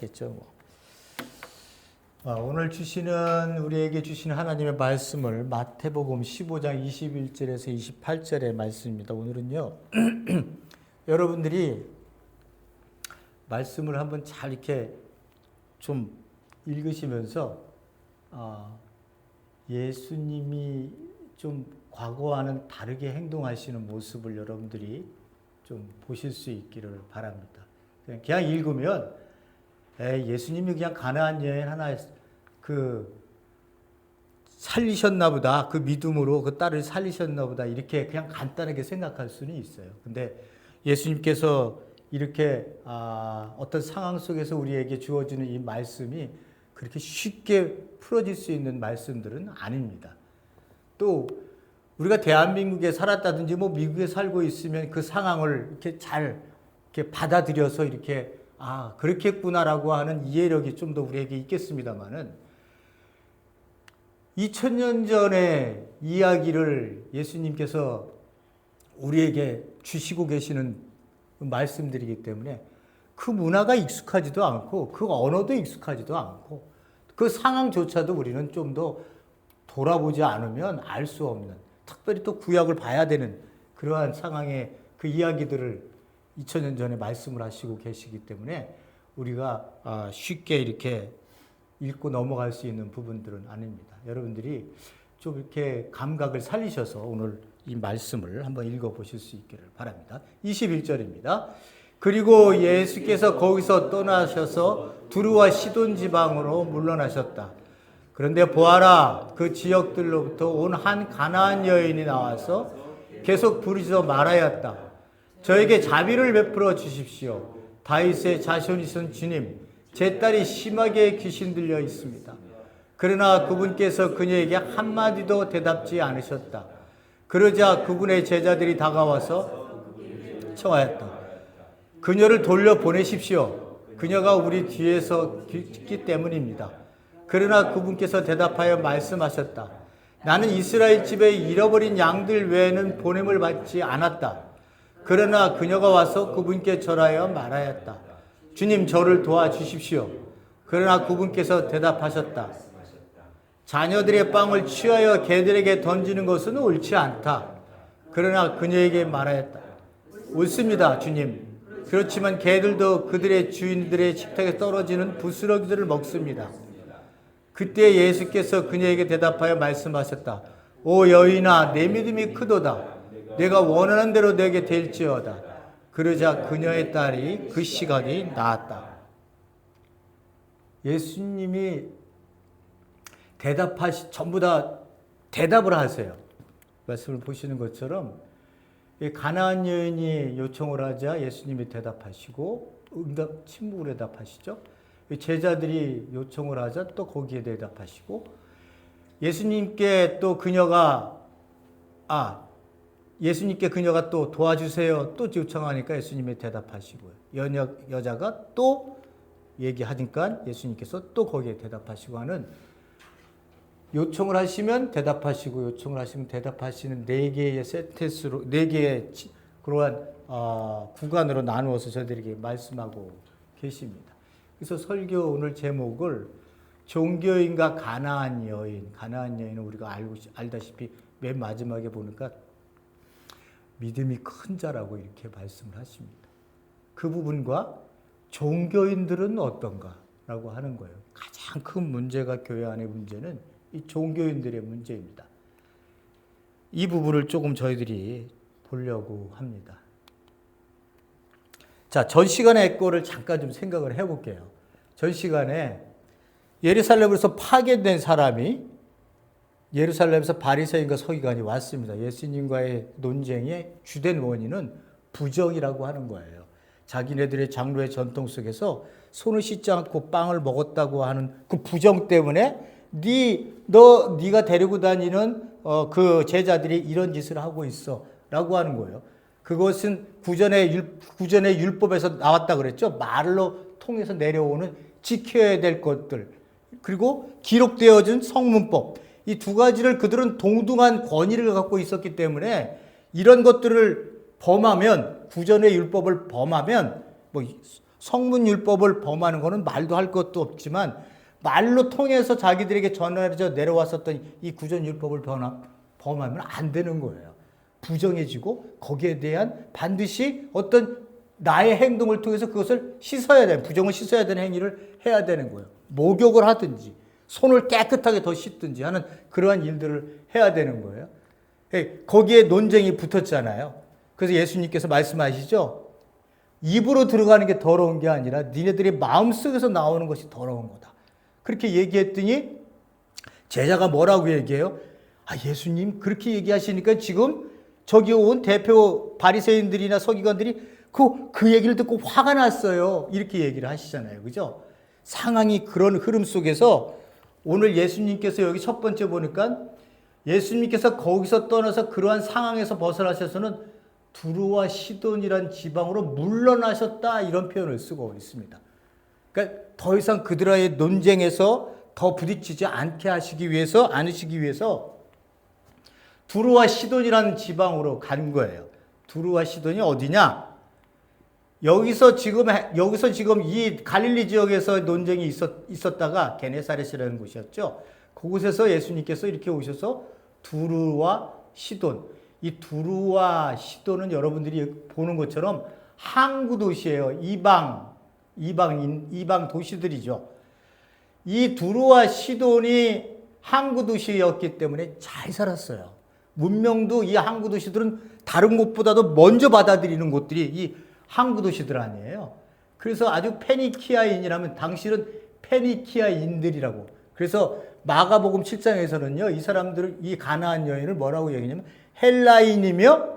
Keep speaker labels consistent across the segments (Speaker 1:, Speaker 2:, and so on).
Speaker 1: 겠죠. 오늘 우리에게 주시는 하나님의 말씀을 마태복음 15장 21절에서 28절의 말씀입니다. 오늘은요, 여러분들이 말씀을 한번 잘 이렇게 좀 읽으시면서 예수님이 좀 과거와는 다르게 행동하시는 모습을 여러분들이 좀 보실 수 있기를 바랍니다. 그냥 읽으면 예수님이 그냥 가나안 여인 하나 살리셨나 보다. 그 믿음으로 그 딸을 살리셨나 보다. 이렇게 그냥 간단하게 생각할 수는 있어요. 근데 예수님께서 이렇게 어떤 상황 속에서 우리에게 주어지는 이 말씀이 그렇게 쉽게 풀어질 수 있는 말씀들은 아닙니다. 또 우리가 대한민국에 살았다든지 뭐 미국에 살고 있으면 그 상황을 이렇게 잘 이렇게 받아들여서 이렇게 그렇겠구나라고 하는 이해력이 좀 더 우리에게 있겠습니다만은 2000년 전의 이야기를 예수님께서 우리에게 주시고 계시는 말씀들이기 때문에 그 문화가 익숙하지도 않고 그 언어도 익숙하지도 않고 그 상황조차도 우리는 좀 더 돌아보지 않으면 알 수 없는, 특별히 또 구약을 봐야 되는 그러한 상황의 그 이야기들을 2000년 전에 말씀을 하시고 계시기 때문에 우리가 쉽게 이렇게 읽고 넘어갈 수 있는 부분들은 아닙니다. 여러분들이 좀 이렇게 감각을 살리셔서 오늘 이 말씀을 한번 읽어보실 수 있기를 바랍니다. 21절입니다. 그리고 예수께서 거기서 떠나셔서 두루와 시돈 지방으로 물러나셨다. 그런데 보아라, 그 지역들로부터 온 한 가나안 여인이 나와서 계속 부르짖어 말하였다. 저에게 자비를 베풀어 주십시오. 다윗의 자손이신 주님, 제 딸이 심하게 귀신 들려 있습니다. 그러나 그분께서 그녀에게 한마디도 대답지 않으셨다. 그러자 그분의 제자들이 다가와서 청하였다. 그녀를 돌려보내십시오. 그녀가 우리 뒤에서 있기 때문입니다. 그러나 그분께서 대답하여 말씀하셨다. 나는 이스라엘 집에 잃어버린 양들 외에는 보냄을 받지 않았다. 그러나 그녀가 와서 그분께 절하여 말하였다. 주님, 저를 도와주십시오. 그러나 그분께서 대답하셨다. 자녀들의 빵을 취하여 개들에게 던지는 것은 옳지 않다. 그러나 그녀에게 말하였다. 옳습니다, 주님. 그렇지만 개들도 그들의 주인들의 식탁에 떨어지는 부스러기들을 먹습니다. 그때 예수께서 그녀에게 대답하여 말씀하셨다. 오 여인아, 내 믿음이 크도다. 내가 원하는 대로 내게 될지어다. 그러자 그녀의 딸이 그 시각이 나았다. 예수님이 전부 다 대답을 하세요. 말씀을 보시는 것처럼 가나안 여인이 요청을 하자 예수님이 대답하시고 침묵으로 대답하시죠. 제자들이 요청을 하자 또 거기에 대답하시고 예수님께 그녀가 또 도와주세요. 또 요청하니까 예수님이 대답하시고요. 여자가 또 얘기하니까 예수님께서 또 거기에 대답하시고 하는, 요청을 하시면 대답하시고 요청을 하시면 대답하시는 네 개의 센텐스로, 네 개의 그러한 구간으로 나누어서 저희들에게 말씀하고 계십니다. 그래서 설교 오늘 제목을 종교인과 가나안 여인은 우리가 알다시피 맨 마지막에 보니까 믿음이 큰 자라고 이렇게 말씀을 하십니다. 그 부분과 종교인들은 어떤가라고 하는 거예요. 가장 큰 문제가 교회 안의 문제는 이 종교인들의 문제입니다. 이 부분을 조금 저희들이 보려고 합니다. 자, 전 시간의 거를 잠깐 좀 생각을 해볼게요. 전 시간에 예루살렘에서 파괴된 사람이 예루살렘에서 바리새인과 서기관이 왔습니다. 예수님과의 논쟁의 주된 원인은 부정이라고 하는 거예요. 자기네들의 장로의 전통 속에서 손을 씻지 않고 빵을 먹었다고 하는 그 부정 때문에 네가 데리고 다니는 그 제자들이 이런 짓을 하고 있어 라고 하는 거예요. 그것은 구전의 율법에서 나왔다 그랬죠. 말로 통해서 내려오는 지켜야 될 것들, 그리고 기록되어진 성문법, 이 두 가지를 그들은 동등한 권위를 갖고 있었기 때문에 이런 것들을 범하면, 구전의 율법을 범하면 성문율법을 범하는 거는 말도 할 것도 없지만 말로 통해서 자기들에게 전해져 내려왔었던 이 구전율법을 범하면 안 되는 거예요. 부정해지고 거기에 대한 반드시 어떤 나의 행동을 통해서 그것을 씻어야 되는, 부정을 씻어야 되는 행위를 해야 되는 거예요. 목욕을 하든지 손을 깨끗하게 더 씻든지 하는 그러한 일들을 해야 되는 거예요. 거기에 논쟁이 붙었잖아요. 그래서 예수님께서 말씀하시죠. 입으로 들어가는 게 더러운 게 아니라 니네들이 마음속에서 나오는 것이 더러운 거다. 그렇게 얘기했더니 제자가 뭐라고 얘기해요? 아, 예수님 그렇게 얘기하시니까 지금 저기 온 대표 바리새인들이나 서기관들이 그 얘기를 듣고 화가 났어요. 이렇게 얘기를 하시잖아요. 그죠? 상황이 그런 흐름 속에서 오늘 예수님께서 여기 첫 번째 보니까 예수님께서 거기서 떠나서 그러한 상황에서 벗어나셔서는 두루와 시돈이란 지방으로 물러나셨다 이런 표현을 쓰고 있습니다. 그러니까 더 이상 그들과의 논쟁에서 더 부딪히지 않으시기 위해서 두루와 시돈이라는 지방으로 간 거예요. 두루와 시돈이 어디냐? 여기서 지금 이 갈릴리 지역에서 논쟁이 있었다가 게네사렛이라는 곳이었죠. 그곳에서 예수님께서 이렇게 오셔서 두루와 시돈, 이 두루와 시돈은 여러분들이 보는 것처럼 항구 도시예요. 이방 도시들이죠. 이 두루와 시돈이 항구 도시였기 때문에 잘 살았어요. 문명도 이 항구 도시들은 다른 곳보다도 먼저 받아들이는 곳들이 이 항구 도시들 아니에요. 그래서 아주 페니키아인이라면 당시는 페니키아인들이라고. 그래서 마가복음 7장에서는요, 이 사람들을, 이 가나안 여인을 뭐라고 얘기하냐면 헬라인이며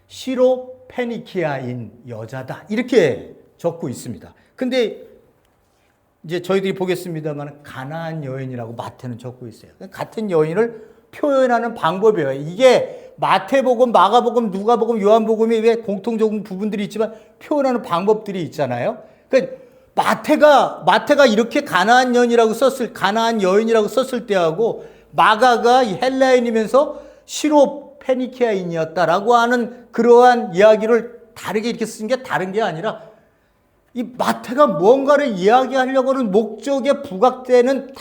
Speaker 1: 시로 페니키아인 여자다. 이렇게 적고 있습니다. 근데 이제 저희들이 보겠습니다만 가나안 여인이라고 마태는 적고 있어요. 같은 여인을 표현하는 방법이에요. 이게 마태복음, 마가복음, 누가복음, 요한복음이 왜 공통적인 부분들이 있지만 표현하는 방법들이 있잖아요. 그러니까 마태가 이렇게 가나안 여인이라고 썼을 때하고 마가가 헬라인이면서 시로 페니키아인이었다라고 하는 그러한 이야기를 다르게 이렇게 쓴 게 다른 게 아니라 이 마태가 무언가를 이야기하려고 하는 목적에 부각되는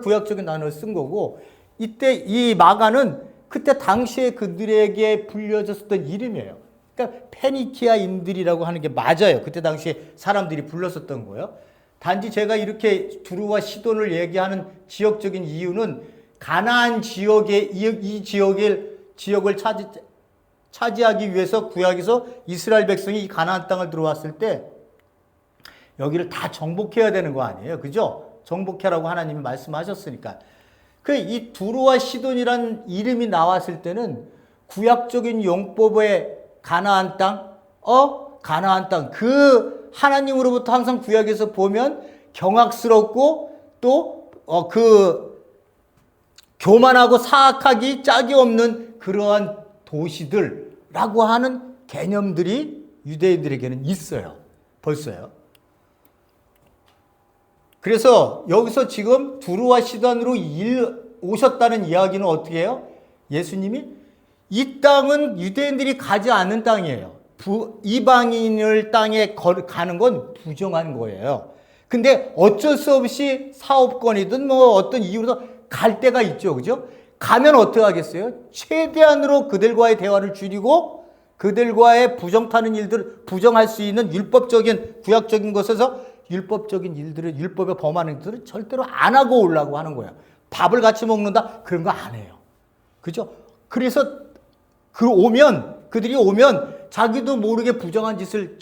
Speaker 1: 구약적인 단어를 쓴 거고, 이때 이 마가는 그때 당시에 그들에게 불려졌었던 이름이에요. 그러니까 페니키아인들이라고 하는 게 맞아요. 그때 당시에 사람들이 불렀었던 거예요. 단지 제가 이렇게 두루와 시돈을 얘기하는 지역적인 이유는 가나안 이 지역을 차지하기 위해서 구약에서 이스라엘 백성이 이 가나안 땅을 들어왔을 때 여기를 다 정복해야 되는 거 아니에요. 그죠? 정복해라고 하나님이 말씀하셨으니까. 이 두루와 시돈이란 이름이 나왔을 때는 구약적인 용법의 가나안 땅, 그 하나님으로부터 항상 구약에서 보면 경악스럽고 또 교만하고 사악하기 짝이 없는 그러한 도시들라고 하는 개념들이 유대인들에게는 있어요. 벌써요. 그래서 여기서 지금 두루와 시돈으로 오셨다는 이야기는 어떻게 해요? 예수님이 이 땅은 유대인들이 가지 않는 땅이에요. 이방인을 땅에 가는 건 부정한 거예요. 근데 어쩔 수 없이 사업권이든 어떤 이유로 갈 때가 있죠. 그죠? 가면 어떻게 하겠어요? 최대한으로 그들과의 대화를 줄이고 그들과의 부정할 수 있는 율법적인, 구약적인 것에서 율법적인 일들을, 율법에 범하는 일들을 절대로 안 하고 오려고 하는 거예요. 밥을 같이 먹는다? 그런 거 안 해요. 그죠? 그래서 그들이 오면 자기도 모르게 부정한 짓을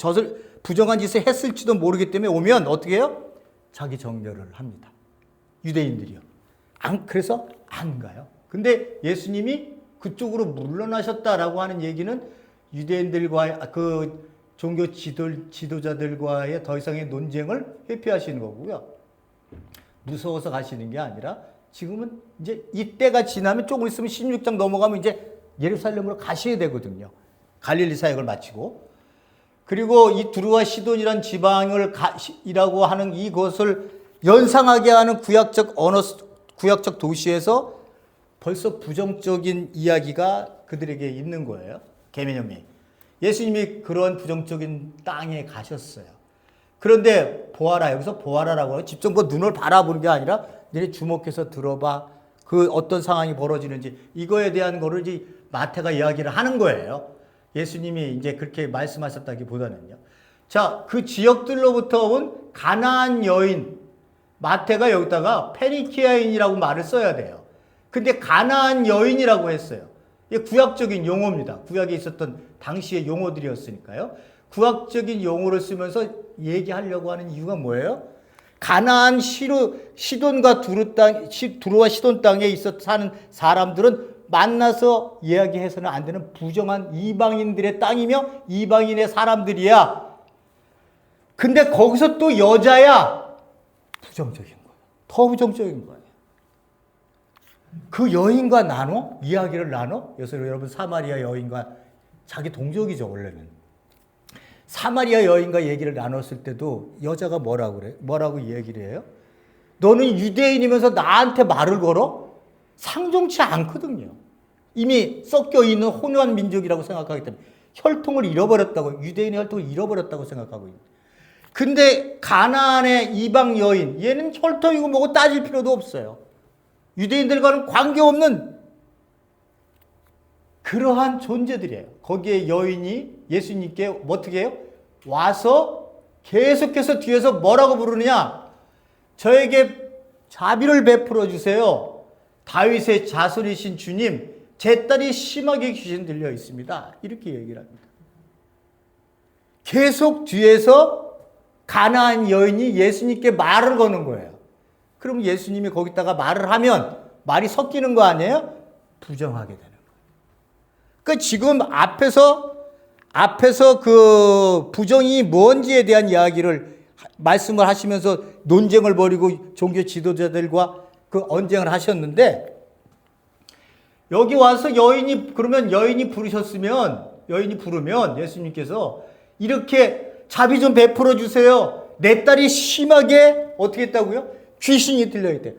Speaker 1: 했을지도 모르기 때문에 오면 어떻게 해요? 자기 정죄를 합니다. 유대인들이요. 그래서 안 가요. 근데 예수님이 그쪽으로 물러나셨다라고 하는 얘기는 유대인들과 종교 지도자들과의 더 이상의 논쟁을 회피하시는 거고요. 무서워서 가시는 게 아니라 지금은 이제 이때가 지나면 조금 있으면 16장 넘어가면 이제 예루살렘으로 가셔야 되거든요. 갈릴리 사역을 마치고. 그리고 이 두루와 시돈이란 지방이라고 하는 이것을 연상하게 하는 구약적 도시에서 벌써 부정적인 이야기가 그들에게 있는 거예요. 개념이. 예수님이 그런 부정적인 땅에 가셨어요. 그런데 보아라, 여기서 보아라라고 해요. 직접 뭐 눈을 바라보는 게 아니라 너네 주목해서 들어봐. 그 어떤 상황이 벌어지는지 이거에 대한 거를 이제 마태가 이야기를 하는 거예요. 예수님이 이제 그렇게 말씀하셨다기보다는요. 자, 그 지역들로부터 온 가나안 여인, 마태가 여기다가 페니키아인이라고 말을 써야 돼요. 근데 가나안 여인이라고 했어요. 이게 구약적인 용어입니다. 구약에 있었던 당시의 용어들이었으니까요. 구약적인 용어를 쓰면서 얘기하려고 하는 이유가 뭐예요? 가나안 시돈과 두루와 시돈 땅에 있어 사는 사람들은 만나서 이야기해서는 안 되는 부정한 이방인들의 땅이며 이방인의 사람들이야. 근데 거기서 또 여자야. 부정적인 거야. 더 부정적인 거야. 그 여인과 이야기를 나눠? 그래서 여러분 사마리아 여인과 자기 동족이죠, 원래는. 사마리아 여인과 얘기를 나눴을 때도 여자가 뭐라고 그래? 뭐라고 얘기를 해요? 너는 유대인이면서 나한테 말을 걸어? 상종치 않거든요. 이미 섞여 있는 혼유한 민족이라고 생각하기 때문에 혈통을 잃어버렸다고, 유대인의 혈통을 잃어버렸다고 생각하고 있는. 근데 가나안의 이방 여인, 얘는 혈통이고 뭐고 따질 필요도 없어요. 유대인들과는 관계없는 그러한 존재들이에요. 거기에 여인이 예수님께 어떻게 해요? 와서 계속해서 뒤에서 뭐라고 부르느냐? 저에게 자비를 베풀어 주세요. 다윗의 자손이신 주님, 제 딸이 심하게 귀신 들려 있습니다. 이렇게 얘기를 합니다. 계속 뒤에서 가나안 여인이 예수님께 말을 거는 거예요. 그럼 예수님이 거기다가 말을 하면 말이 섞이는 거 아니에요? 부정하게 되는 거예요. 그러니까 지금 앞에서 그 부정이 뭔지에 대한 이야기를 말씀을 하시면서 논쟁을 벌이고 종교 지도자들과 그 언쟁을 하셨는데, 여기 와서 여인이 부르면 예수님께서 이렇게 자비 좀 베풀어 주세요. 내 딸이 심하게 어떻게 했다고요? 귀신이 들려있대.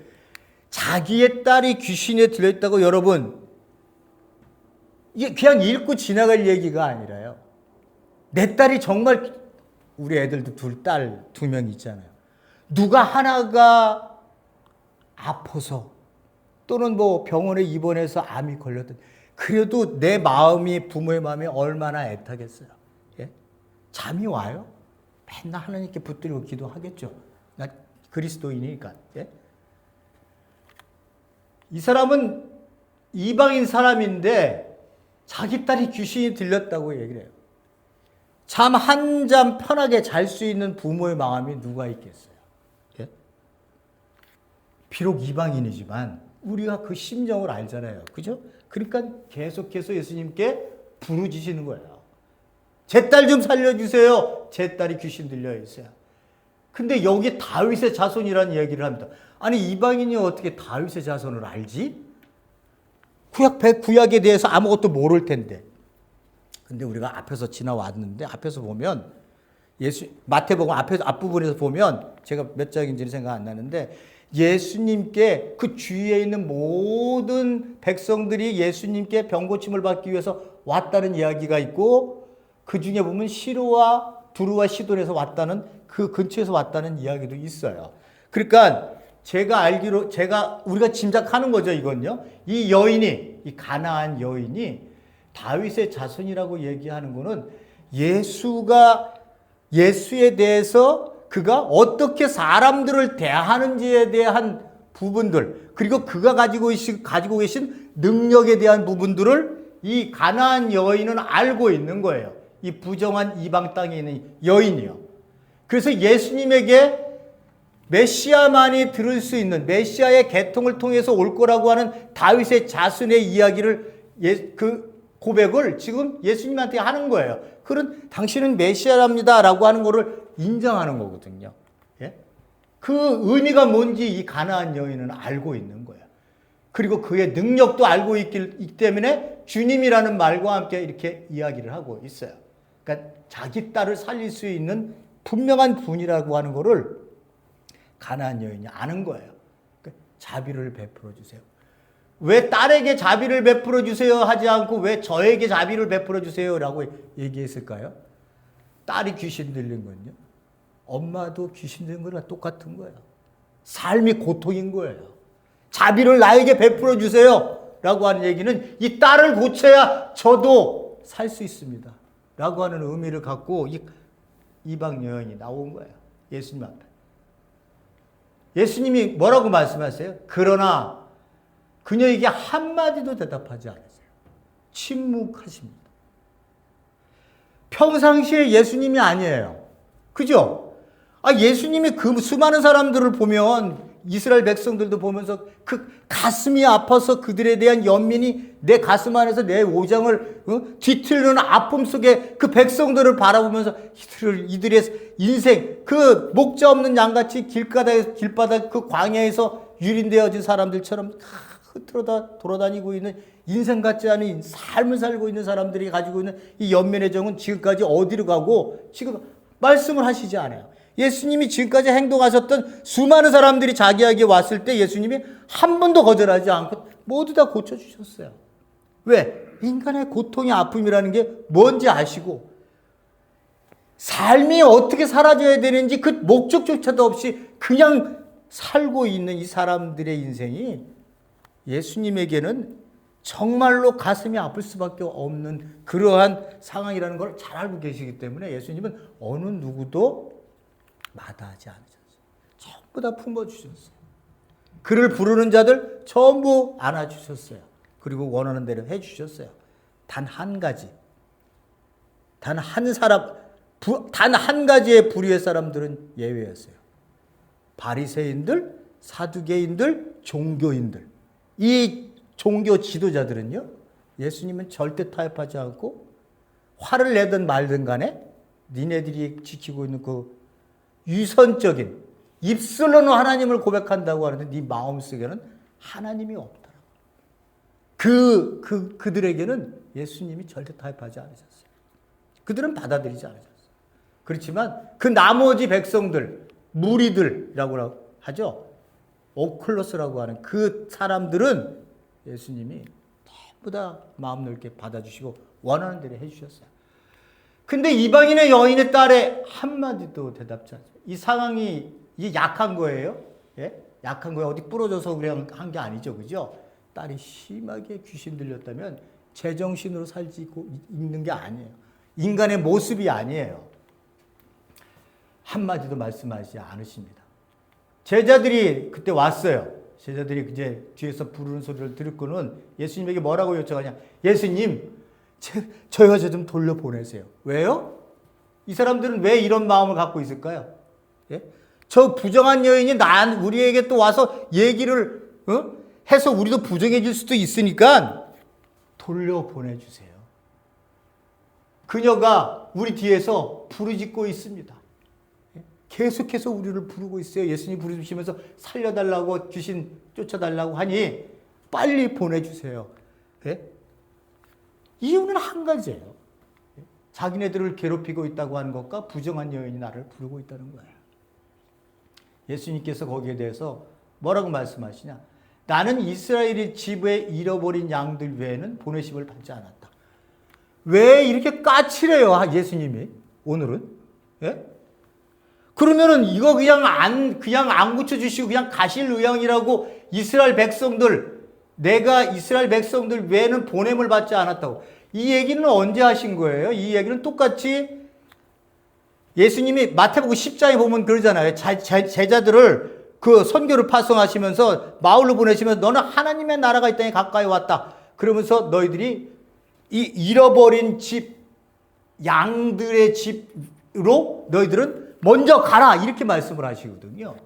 Speaker 1: 자기의 딸이 귀신에 들려있다고, 여러분, 이게 그냥 읽고 지나갈 얘기가 아니라요. 내 딸이 정말, 우리 애들도 딸 2명 있잖아요. 누가 하나가 아파서 또는 뭐 병원에 입원해서 암이 걸렸든, 그래도 내 마음이, 부모의 마음이 얼마나 애타겠어요. 예? 잠이 와요? 맨날 하나님께 붙들고 기도하겠죠. 나 그리스도인이니까. 예? 이 사람은 이방인 사람인데 자기 딸이 귀신이 들렸다고 얘기를 해요. 잠 한 잠 편하게 잘 수 있는 부모의 마음이 누가 있겠어요? 예? 비록 이방인이지만 우리가 그 심정을 알잖아요. 그죠? 그러니까 계속해서 예수님께 부르짖으시는 거예요. 제 딸 좀 살려주세요. 제 딸이 귀신 들려 있어요. 근데 여기 다윗의 자손이라는 얘기를 합니다. 아니, 이방인이 어떻게 다윗의 자손을 알지? 구약에 대해서 아무것도 모를 텐데. 근데 우리가 앞에서 지나왔는데, 앞에서 보면 마태복음 앞부분에서 보면, 제가 몇 장인지는 생각 안 나는데, 예수님께 그 주위에 있는 모든 백성들이 예수님께 병고침을 받기 위해서 왔다는 이야기가 있고, 그 중에 보면 시로와 두루와 시돈에서 왔다는, 그 근처에서 왔다는 이야기도 있어요. 그러니까 우리가 짐작하는 거죠, 이건요. 이 가나안 여인이 다윗의 자손이라고 얘기하는 거는 예수에 대해서 그가 어떻게 사람들을 대하는지에 대한 부분들, 그리고 그가 가지고 계신 능력에 대한 부분들을 이 가나안 여인은 알고 있는 거예요. 이 부정한 이방 땅에 있는 여인이요. 그래서 예수님에게 메시아만이 들을 수 있는, 메시아의 계통을 통해서 올 거라고 하는 다윗의 자손의 이야기를, 그 고백을 지금 예수님한테 하는 거예요. 그런 당신은 메시아랍니다 라고 하는 거를 인정하는 거거든요. 예? 그 의미가 뭔지 이 가나안 여인은 알고 있는 거예요. 그리고 그의 능력도 알고 있기 때문에 주님이라는 말과 함께 이렇게 이야기를 하고 있어요. 그러니까 자기 딸을 살릴 수 있는 분명한 분이라고 하는 거를 가나안 여인이 아는 거예요. 그러니까 자비를 베풀어 주세요. 왜 딸에게 자비를 베풀어 주세요 하지 않고 왜 저에게 자비를 베풀어 주세요라고 얘기했을까요? 딸이 귀신 들린 건요. 엄마도 귀신 된 거랑 똑같은 거예요. 삶이 고통인 거예요. 자비를 나에게 베풀어 주세요 라고 하는 얘기는 이 딸을 고쳐야 저도 살 수 있습니다 라고 하는 의미를 갖고 이방 여인이 나온 거예요. 예수님 앞에. 예수님이 뭐라고 말씀하세요? 그러나 그녀에게 한마디도 대답하지 않으세요. 침묵하십니다. 평상시에 예수님이 아니에요. 그죠? 예수님이 그 수많은 사람들을 보면 이스라엘 백성들도 보면서 그 가슴이 아파서 그들에 대한 연민이 내 가슴 안에서 내 오장을 뒤틀는 아픔 속에 그 백성들을 바라보면서 이들의 인생 그 목자 없는 양같이 길바닥 그 광야에서 유린되어진 사람들처럼 흐트러다 돌아다니고 있는 인생 같지 않은 삶을 살고 있는 사람들이 가지고 있는 이 연민의 정은 지금까지 어디로 가고 지금 말씀을 하시지 않아요. 예수님이 지금까지 행동하셨던 수많은 사람들이 자기에게 왔을 때 예수님이 한 번도 거절하지 않고 모두 다 고쳐주셨어요. 왜? 인간의 고통의 아픔이라는 게 뭔지 아시고 삶이 어떻게 사라져야 되는지 그 목적조차도 없이 그냥 살고 있는 이 사람들의 인생이 예수님에게는 정말로 가슴이 아플 수밖에 없는 그러한 상황이라는 걸 잘 알고 계시기 때문에 예수님은 어느 누구도 마다하지 않으셨어요. 전부 다 품어주셨어요. 그를 부르는 자들 전부 안아주셨어요. 그리고 원하는 대로 해주셨어요. 단 한 가지, 단 한 가지의 부류의 사람들은 예외였어요. 바리새인들, 사두개인들, 종교인들. 이 종교 지도자들은요, 예수님은 절대 타협하지 않고 화를 내든 말든 간에 니네들이 지키고 있는 그 유선적인 입술로는 하나님을 고백한다고 하는데 네 마음속에는 하나님이 없더라고. 그들에게는 예수님이 절대 타협하지 않으셨어요. 그들은 받아들이지 않으셨어요. 그렇지만 그 나머지 백성들, 무리들이라고 하죠. 오클로스라고 하는 그 사람들은 예수님이 전부 다 마음 넓게 받아주시고 원하는 대로 해주셨어요. 근데 이방인의 여인의 딸의 한마디도 대답지 않죠. 이 상황이 이게 약한 거예요. 예? 약한 거예요. 어디 부러져서 그냥 한 게 아니죠. 그죠? 딸이 심하게 귀신 들렸다면 제정신으로 살지 있는 게 아니에요. 인간의 모습이 아니에요. 한마디도 말씀하시지 않으십니다. 제자들이 그때 왔어요. 제자들이 이제 뒤에서 부르는 소리를 듣고는 예수님에게 뭐라고 요청하냐. 예수님, 저 여자 좀 돌려보내세요. 왜요? 이 사람들은 왜 이런 마음을 갖고 있을까요? 예? 저 부정한 여인이 우리에게 또 와서 얘기를 해서 우리도 부정해질 수도 있으니까 돌려보내주세요. 그녀가 우리 뒤에서 부르짖고 있습니다. 계속해서 우리를 부르고 있어요. 예수님 부르시면서 살려달라고 귀신 쫓아달라고 하니 빨리 보내주세요. 예? 이유는 한 가지예요. 자기네들을 괴롭히고 있다고 하는 것과 부정한 여인이 나를 부르고 있다는 거예요. 예수님께서 거기에 대해서 뭐라고 말씀하시냐. 나는 이스라엘의 집에 잃어버린 양들 외에는 보내심을 받지 않았다. 왜 이렇게 까칠해요, 예수님이 오늘은? 예? 그러면은 이거 그냥 안 고쳐주시고 그냥 가실 의향이라고 이스라엘 백성들, 내가 이스라엘 백성들 외에는 보냄을 받지 않았다고. 이 얘기는 언제 하신 거예요? 이 얘기는 똑같이 예수님이 마태복음 10장에 보면 그러잖아요. 제자들을 그 선교를 파송하시면서 마을로 보내시면서 너는 하나님의 나라가 이 땅에 가까이 왔다. 그러면서 너희들이 이 잃어버린 집, 양들의 집으로 너희들은 먼저 가라. 이렇게 말씀을 하시거든요.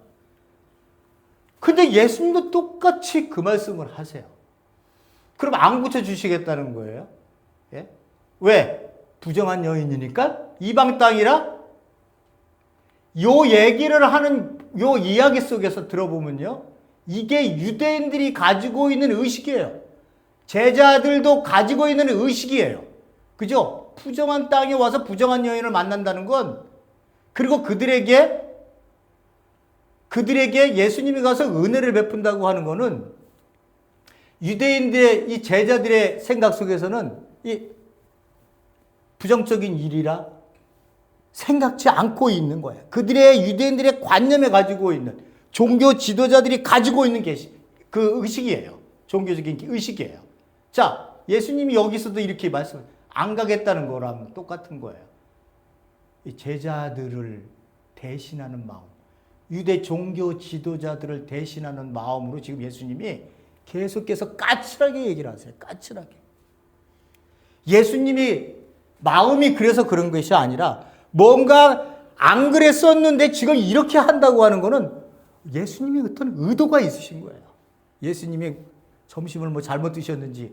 Speaker 1: 근데 예수님도 똑같이 그 말씀을 하세요. 그럼 안 고쳐주시겠다는 거예요? 예? 왜? 부정한 여인이니까? 이방 땅이라? 요 얘기를 하는 요 이야기 속에서 들어보면요. 이게 유대인들이 가지고 있는 의식이에요. 제자들도 가지고 있는 의식이에요. 그죠? 부정한 땅에 와서 부정한 여인을 만난다는 건 그리고 그들에게 예수님이 가서 은혜를 베푼다고 하는 거는 유대인들의 이 제자들의 생각 속에서는 이 부정적인 일이라 생각지 않고 있는 거예요. 그들의 유대인들의 관념에 가지고 있는 종교 지도자들이 가지고 있는 그 의식이에요. 종교적인 의식이에요. 자, 예수님이 여기서도 이렇게 안 가겠다는 거랑 똑같은 거예요. 이 제자들을 대신하는 마음, 유대 종교 지도자들을 대신하는 마음으로 지금 예수님이 계속해서 까칠하게 얘기를 하세요. 까칠하게. 예수님이 마음이 그래서 그런 것이 아니라 뭔가 안 그랬었는데 지금 이렇게 한다고 하는 거는 예수님이 어떤 의도가 있으신 거예요. 예수님이 점심을 뭐 잘못 드셨는지,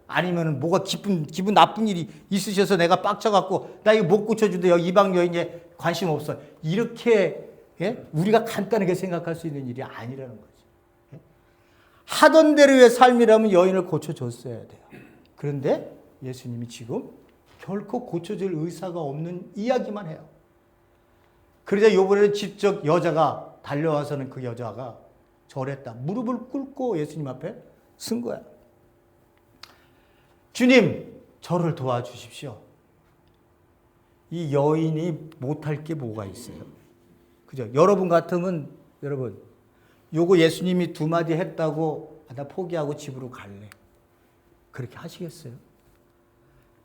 Speaker 1: 아니면 뭐가 기분 나쁜 일이 있으셔서 내가 빡쳐갖고 나 이거 못 고쳐준대. 여기 이방 여인에 관심 없어. 이렇게 우리가 간단하게 생각할 수 있는 일이 아니라는 거죠. 하던 대로의 삶이라면 여인을 고쳐줬어야 돼요. 그런데 예수님이 지금 결코 고쳐줄 의사가 없는 이야기만 해요. 그러자 이번에는 직접 여자가 달려와서는 그 여자가 절했다. 무릎을 꿇고 예수님 앞에 쓴 거야. 주님, 저를 도와주십시오. 이 여인이 못할 게 뭐가 있어요? 그죠? 여러분 같으면, 여러분, 요거 예수님이 두 마디 했다고, 나 포기하고 집으로 갈래. 그렇게 하시겠어요?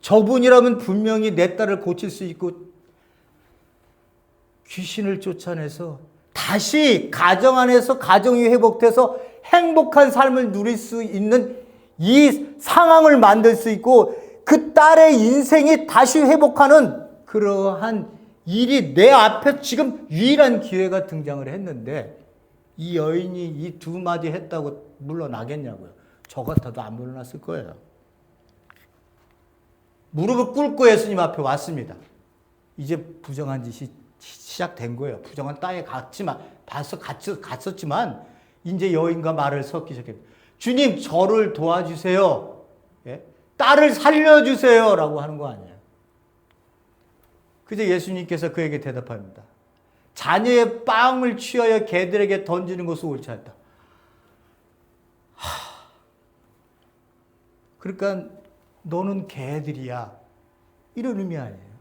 Speaker 1: 저분이라면 분명히 내 딸을 고칠 수 있고, 귀신을 쫓아내서 다시 가정 안에서 가정이 회복돼서 행복한 삶을 누릴 수 있는 이 상황을 만들 수 있고 그 딸의 인생이 다시 회복하는 그러한 일이 내 앞에 지금 유일한 기회가 등장을 했는데 이 여인이 이 두 마디 했다고 물러나겠냐고요. 저 같아도 안 물러났을 거예요. 무릎을 꿇고 예수님 앞에 왔습니다. 이제 부정한 짓이 시작된 거예요. 부정한 땅에 갔었지만 이제 여인과 말을 섞기 시작했어요. 주님, 저를 도와주세요. 딸을 살려주세요. 라고 하는 거 아니에요. 그래서 예수님께서 그에게 대답합니다. 자녀의 빵을 취하여 개들에게 던지는 것은 옳지 않다. 그러니까 너는 개들이야. 이런 의미 아니에요.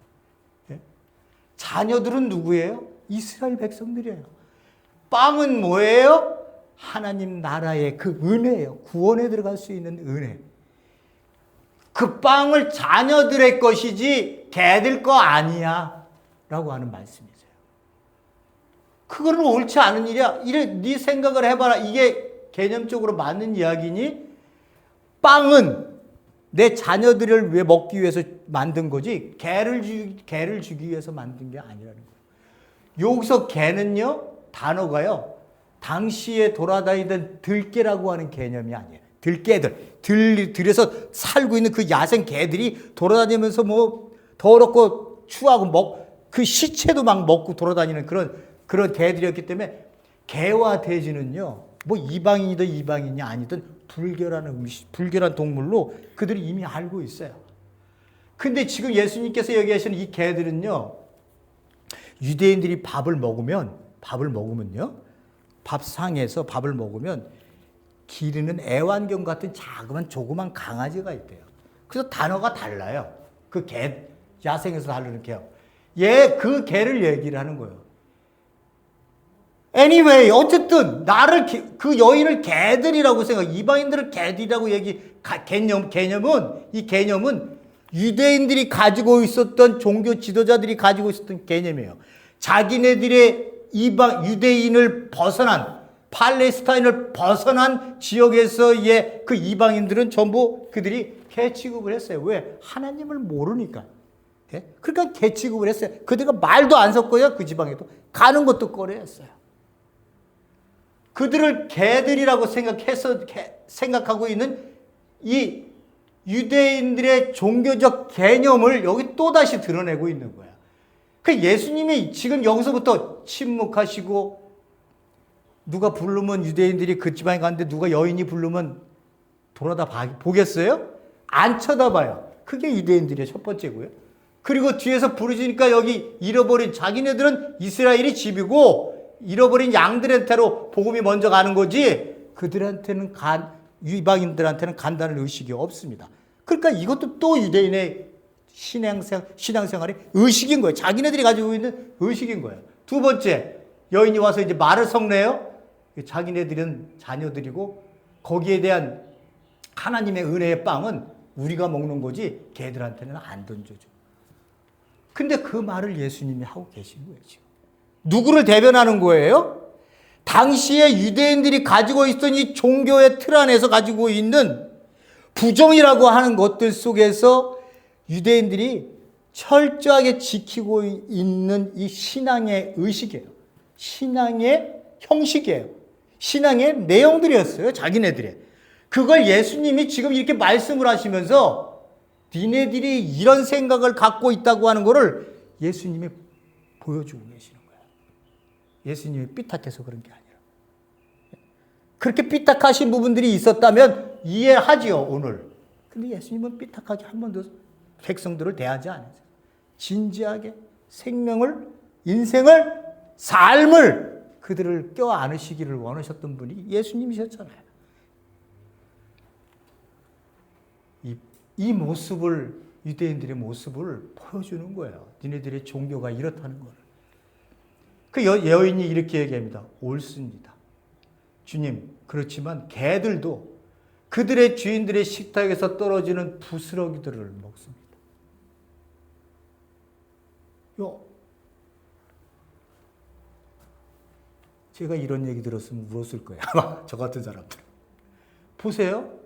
Speaker 1: 자녀들은 누구예요? 이스라엘 백성들이에요. 빵은 뭐예요? 하나님 나라의 그 은혜예요. 구원에 들어갈 수 있는 은혜. 그 빵을 자녀들의 것이지 개들 거 아니야. 라고 하는 말씀이세요. 그거는 옳지 않은 일이야. 네 생각을 해봐라. 이게 개념적으로 맞는 이야기니? 빵은 내 자녀들을 왜 먹기 위해서 만든 거지 개를 주기 위해서 만든 게 아니라는 거예요. 여기서 개는요, 단어가요, 당시에 돌아다니던 들개라고 하는 개념이 아니에요. 들개들, 들에서 살고 있는 그 야생 개들이 돌아다니면서 뭐 더럽고 추하고 그 시체도 막 먹고 돌아다니는 그런 개들이었기 때문에 개와 돼지는요, 뭐 이방인이든 이방인이 아니든 불결한 동물로 그들이 이미 알고 있어요. 근데 지금 예수님께서 얘기하시는 이 개들은요, 유대인들이 밥을 먹으면요, 밥상에서 밥을 먹으면 기르는 애완견 같은 조그만 강아지가 있대요. 그래서 단어가 달라요. 그 개, 야생에서 다루는 개요. 그 개를 얘기를 하는 거예요. Anyway, 어쨌든 그 여인을 개들이라고 이방인들을 개들이라고 이 개념은 유대인들이 가지고 있었던 종교 지도자들이 가지고 있었던 개념이에요. 자기네들의 유대인을 벗어난, 팔레스타인을 벗어난 지역에서의 그 이방인들은 전부 그들이 개 취급을 했어요. 왜? 하나님을 모르니까. 그러니까 개 취급을 했어요. 그들과 말도 안 섞어요. 그 지방에도 가는 것도 꺼려했어요. 그들을 개들이라고 생각하고 있는 이 유대인들의 종교적 개념을 여기 또다시 드러내고 있는 거야. 그 예수님이 지금 여기서부터 침묵하시고, 누가 부르면 유대인들이 그 지방에 갔는데 누가 여인이 부르면 돌아다 보겠어요? 안 쳐다봐요. 그게 유대인들의 첫 번째고요. 그리고 뒤에서 부르시니까 여기 잃어버린, 자기네들은 이스라엘이 집이고 잃어버린 양들한테로 복음이 먼저 가는 거지, 그들한테는 이방인들한테는 간다는 의식이 없습니다. 그러니까 이것도 또 유대인의 신앙생활이 의식인 거예요. 자기네들이 가지고 있는 의식인 거예요. 두 번째, 여인이 와서 이제 말을 섞네요. 자기네들은 자녀들이고 거기에 대한 하나님의 은혜의 빵은 우리가 먹는 거지 걔들한테는 안 던져줘. 근데 그 말을 예수님이 하고 계신 거예요. 지금. 누구를 대변하는 거예요? 당시에 유대인들이 가지고 있던 이 종교의 틀 안에서 가지고 있는 부정이라고 하는 것들 속에서 유대인들이 철저하게 지키고 있는 이 신앙의 의식이에요. 신앙의 형식이에요. 신앙의 내용들이었어요. 자기네들의. 그걸 예수님이 지금 이렇게 말씀을 하시면서 니네들이 이런 생각을 갖고 있다고 하는 것을 예수님이 보여주고 계시는 거예요. 예수님이 삐딱해서 그런 게 아니라. 그렇게 삐딱하신 부분들이 있었다면 이해하지요, 오늘. 근데 예수님은 삐딱하게 한 번도 백성들을 대하지 않으세요. 진지하게 생명을, 인생을, 삶을 그들을 껴안으시기를 원하셨던 분이 예수님이셨잖아요. 이 모습을, 유대인들의 모습을 보여주는 거예요. 니네들의 종교가 이렇다는 거를. 그 여인이 이렇게 얘기합니다. 옳습니다. 주님, 그렇지만 개들도 그들의 주인들의 식탁에서 떨어지는 부스러기들을 먹습니다. 제가 이런 얘기 들었으면 울었을 거예요. 아마 저 같은 사람들. 보세요.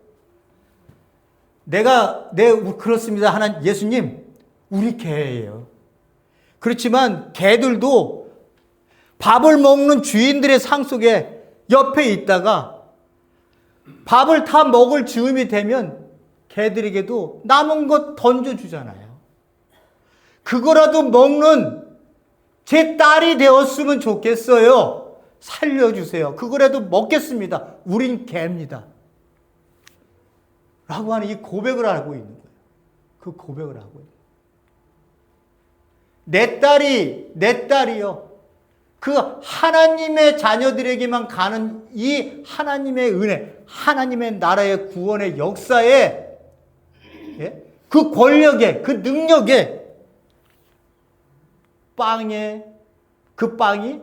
Speaker 1: 그렇습니다. 하나님, 예수님, 우리 개예요. 그렇지만 개들도 밥을 먹는 주인들의 상 속에 옆에 있다가 밥을 다 먹을 즈음이 되면 개들에게도 남은 것 던져주잖아요. 그거라도 먹는 제 딸이 되었으면 좋겠어요. 살려주세요. 그거라도 먹겠습니다. 우린 개입니다. 라고 하는 이 고백을 하고 있는 거예요. 그 고백을 하고 있는 거예요. 내 딸이요. 그 하나님의 자녀들에게만 가는 이 하나님의 은혜, 하나님의 나라의 구원의 역사에, 그 권력에, 그 능력에, 그 빵이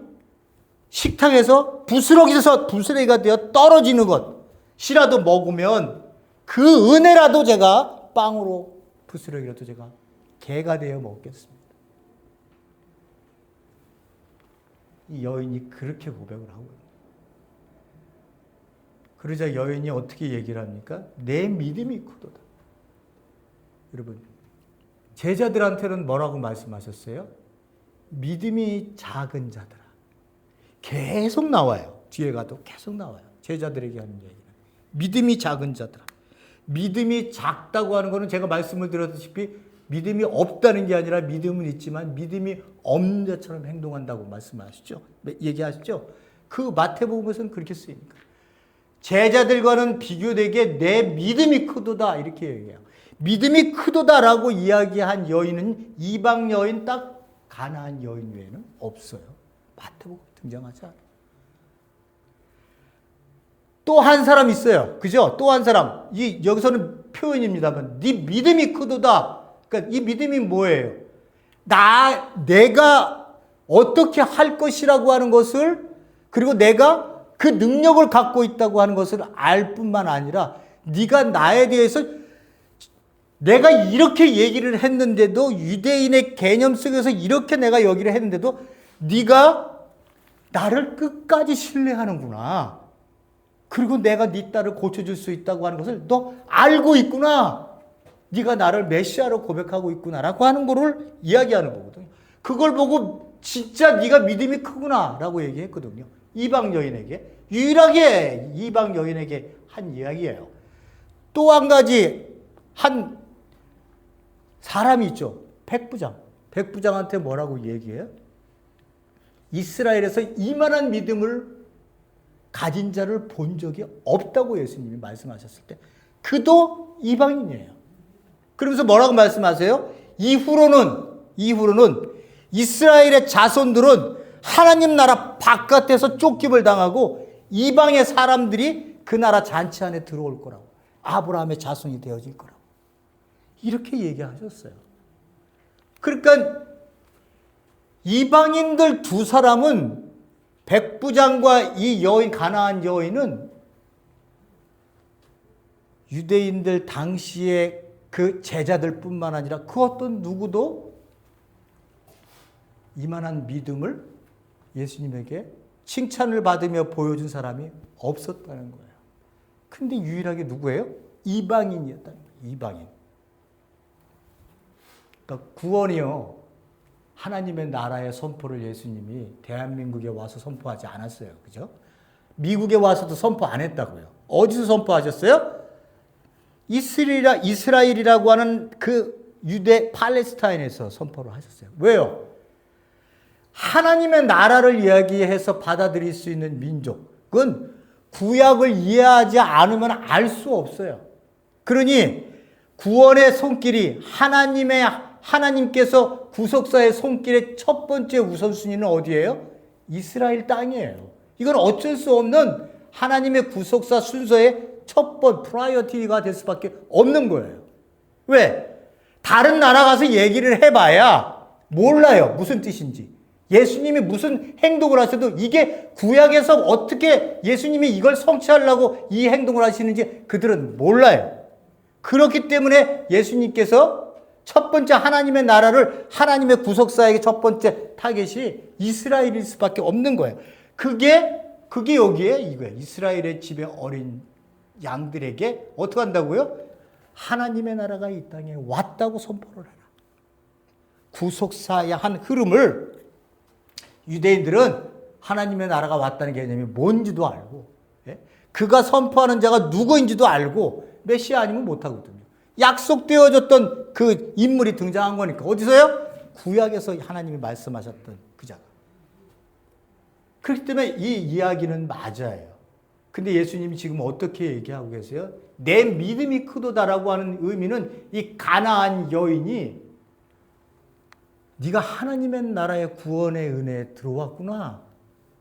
Speaker 1: 식탁에서 부스러기가 되어 떨어지는 것이라도 먹으면 그 은혜라도 제가 빵으로 부스러기라도 제가 개가 되어 먹겠습니다. 이 여인이 그렇게 고백을 하고 있어요. 그러자 여인이 어떻게 얘기를 합니까? 내 믿음이 크도다. 여러분, 제자들한테는 뭐라고 말씀하셨어요? 믿음이 작은 자들아. 계속 나와요. 뒤에 가도 계속 나와요. 제자들에게 하는 얘기는. 믿음이 작은 자들아. 믿음이 작다고 하는 것은 제가 말씀을 드렸다시피 믿음이 없다는 게 아니라 믿음은 있지만 믿음이 없는 자처럼 행동한다고 말씀하시죠. 얘기하시죠. 그 마태복음에서는 그렇게 쓰입니다. 제자들과는 비교되게 내 믿음이 크도다 이렇게 얘기해요. 믿음이 크도다라고 이야기한 여인은 이방 여인 딱 가나안 여인 외에는 없어요. 마태복음 등장하지 않아요. 또 한 사람 있어요. 그죠? 또 한 사람. 여기서는 표현입니다만, 네 믿음이 크도다. 그러니까 이 믿음이 뭐예요? 내가 어떻게 할 것이라고 하는 것을, 그리고 내가 그 능력을 갖고 있다고 하는 것을 알 뿐만 아니라, 네가 나에 대해서 내가 이렇게 얘기를 했는데도, 유대인의 개념 속에서 이렇게 내가 얘기를 했는데도 네가 나를 끝까지 신뢰하는구나. 그리고 내가 네 딸을 고쳐줄 수 있다고 하는 것을 너 알고 있구나. 네가 나를 메시아로 고백하고 있구나라고 하는 거를 이야기하는 거거든요. 그걸 보고 진짜 네가 믿음이 크구나 라고 얘기했거든요. 이방 여인에게. 유일하게 이방 여인에게 한 이야기예요. 또 한 가지 한 사람이 있죠. 백부장. 백부장한테 뭐라고 얘기해요? 이스라엘에서 이만한 믿음을 가진 자를 본 적이 없다고 예수님이 말씀하셨을 때 그도 이방인이에요. 그러면서 뭐라고 말씀하세요? 이후로는 이스라엘의 자손들은 하나님 나라 바깥에서 쫓김을 당하고 이방의 사람들이 그 나라 잔치 안에 들어올 거라고. 아브라함의 자손이 되어질 거라고. 이렇게 얘기하셨어요. 그러니까 이방인들 두 사람은 백부장과 이 여인, 가나안 여인은 유대인들 당시의 그 제자들뿐만 아니라 그 어떤 누구도 이만한 믿음을 예수님에게 칭찬을 받으며 보여준 사람이 없었다는 거예요. 근데 유일하게 누구예요? 이방인이었다는 거예요. 이방인. 그러니까 구원이요, 하나님의 나라의 선포를 예수님이 대한민국에 와서 선포하지 않았어요. 그죠? 미국에 와서도 선포 안 했다고요. 어디서 선포하셨어요? 이스라엘이라고 하는 그 유대 팔레스타인에서 선포를 하셨어요. 왜요? 하나님의 나라를 이야기해서 받아들일 수 있는 민족은 구약을 이해하지 않으면 알 수 없어요. 그러니 구원의 손길이 하나님께서 구속사의 손길의 첫 번째 우선순위는 어디예요? 이스라엘 땅이에요. 이건 어쩔 수 없는 하나님의 구속사 순서의 첫 번 프라이어티가 될 수밖에 없는 거예요. 왜? 다른 나라 가서 얘기를 해봐야 몰라요. 무슨 뜻인지. 예수님이 무슨 행동을 하셔도 이게 구약에서 어떻게 예수님이 이걸 성취하려고 이 행동을 하시는지 그들은 몰라요. 그렇기 때문에 예수님께서 첫 번째 하나님의 나라를, 하나님의 구속사에게 첫 번째 타겟이 이스라엘일 수밖에 없는 거예요. 그게 여기에 이거예요. 이스라엘의 집에 어린 양들에게 어떻게 한다고요? 하나님의 나라가 이 땅에 왔다고 선포를 해라. 구속사의 한 흐름을 유대인들은 하나님의 나라가 왔다는 개념이 뭔지도 알고, 그가 선포하는 자가 누구인지도 알고, 메시아 아니면 못하거든요. 약속되어졌던 그 인물이 등장한 거니까. 어디서요? 구약에서 하나님이 말씀하셨던 그 자가. 그렇기 때문에 이 이야기는 맞아요. 근데 예수님이 지금 어떻게 얘기하고 계세요? 내 믿음이 크도다라고 하는 의미는 이 가나안 여인이 네가 하나님의 나라의 구원의 은혜에 들어왔구나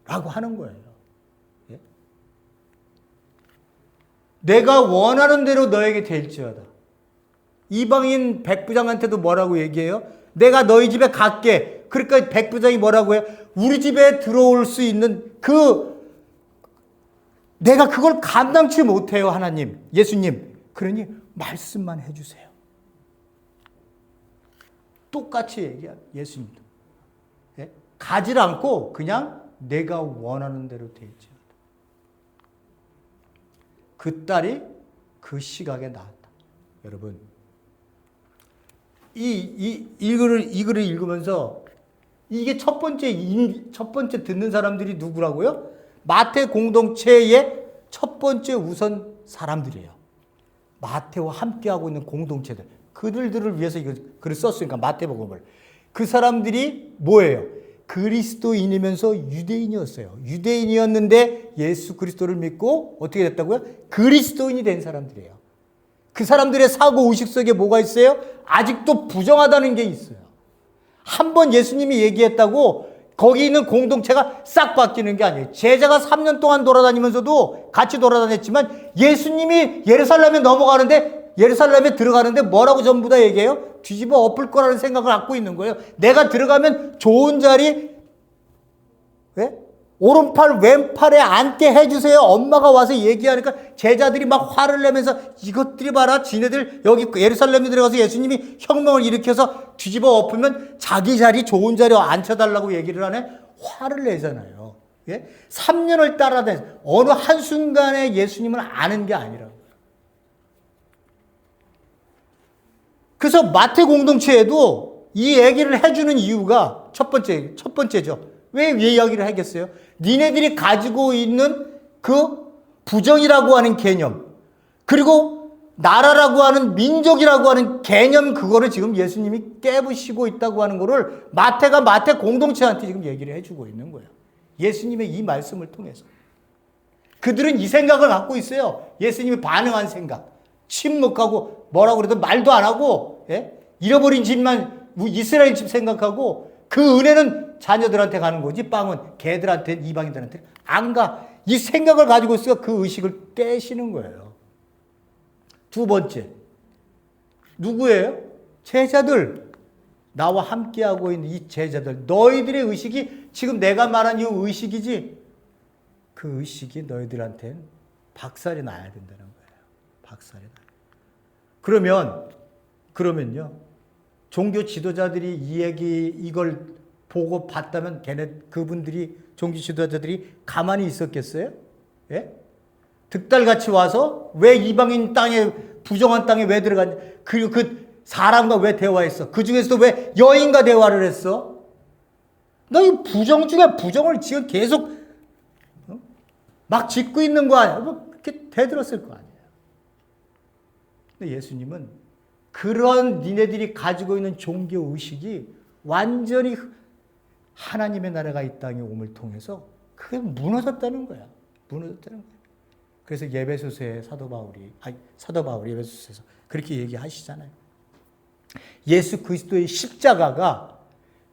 Speaker 1: 라고 하는 거예요. 예? 내가 원하는 대로 너에게 될지어다. 이방인 백부장한테도 뭐라고 얘기해요? 내가 너희 집에 갈게. 그러니까 백부장이 뭐라고 해요? 우리 집에 들어올 수 있는 내가 그걸 감당치 못해요, 하나님, 예수님. 그러니 말씀만 해주세요. 똑같이 얘기해요, 예수님도. 예? 가지 않고 그냥 내가 원하는 대로 될지어다. 그 딸이 그 시각에 나왔다. 여러분, 이 글을 읽으면서 이게 첫 번째 듣는 사람들이 누구라고요? 마태 공동체의 첫 번째 우선 사람들이에요. 마태와 함께하고 있는 공동체들. 그들을 위해서 이거 글을 썼으니까, 마태복음을. 그 사람들이 뭐예요? 그리스도인이면서 유대인이었어요. 유대인이었는데 예수 그리스도를 믿고 어떻게 됐다고요? 그리스도인이 된 사람들이에요. 그 사람들의 사고의식 속에 뭐가 있어요? 아직도 부정하다는 게 있어요. 한번 예수님이 얘기했다고 거기 있는 공동체가 싹 바뀌는 게 아니에요. 제자가 3년 동안 돌아다니면서도 같이 돌아다녔지만 예수님이 예루살렘에 예루살렘에 들어가는데 뭐라고 전부 다 얘기해요? 뒤집어 엎을 거라는 생각을 갖고 있는 거예요. 내가 들어가면 좋은 자리, 오른팔 왼팔에 앉게 해주세요. 엄마가 와서 얘기하니까 제자들이 막 화를 내면서 이것들이 봐라. 지네들 여기 예루살렘에 들어가서 예수님이 혁명을 일으켜서 뒤집어 엎으면 자기 자리 좋은 자리에 앉혀달라고 얘기를 하네. 화를 내잖아요. 3년을 따라다녀서 어느 한순간에 예수님을 아는 게 아니라고. 그래서 마태 공동체에도 이 얘기를 해주는 이유가 첫 번째죠. 왜 이야기를 하겠어요? 니네들이 가지고 있는 그 부정이라고 하는 개념, 그리고 나라라고 하는, 민족이라고 하는 개념, 그거를 지금 예수님이 깨부시고 있다고 하는 거를 마태가 마태 공동체한테 지금 얘기를 해주고 있는 거예요. 예수님의 이 말씀을 통해서. 그들은 이 생각을 갖고 있어요. 예수님이 반응한 생각. 침묵하고 뭐라고 그래도 말도 안 하고, 잃어버린 집만 이스라엘 집 생각하고, 그 은혜는 자녀들한테 가는 거지 빵은 개들한테, 이방인들한테 안 가. 이 생각을 가지고 있어요. 그 의식을 깨시는 거예요. 두 번째, 누구예요? 제자들. 나와 함께하고 있는 이 제자들, 너희들의 의식이 지금 내가 말한 이 의식이지, 그 의식이 너희들한테는 박살이 나야 된다는 거예요. 박살이 나. 그러면요, 종교 지도자들이 이걸 보고 봤다면 그분들이, 종교 지도자들이 가만히 있었겠어요? 예? 득달같이 와서 왜 이방인 땅에, 부정한 땅에 왜 들어갔냐? 그리고 그 사람과 왜 대화했어? 그 중에서도 왜 여인과 대화를 했어? 너 이 부정 중에 부정을 지금 계속 막 짓고 있는 거 아니야? 뭐 그렇게 대들었을 거 아니에요. 근데 예수님은 그런 니네들이 가지고 있는 종교 의식이 완전히 하나님의 나라가 이 땅에 옴을 통해서 그게 무너졌다는 거야. 무너졌다는 거야. 그래서 에베소서에 사도 바울이 에베소서에서 그렇게 얘기하시잖아요. 예수 그리스도의 십자가가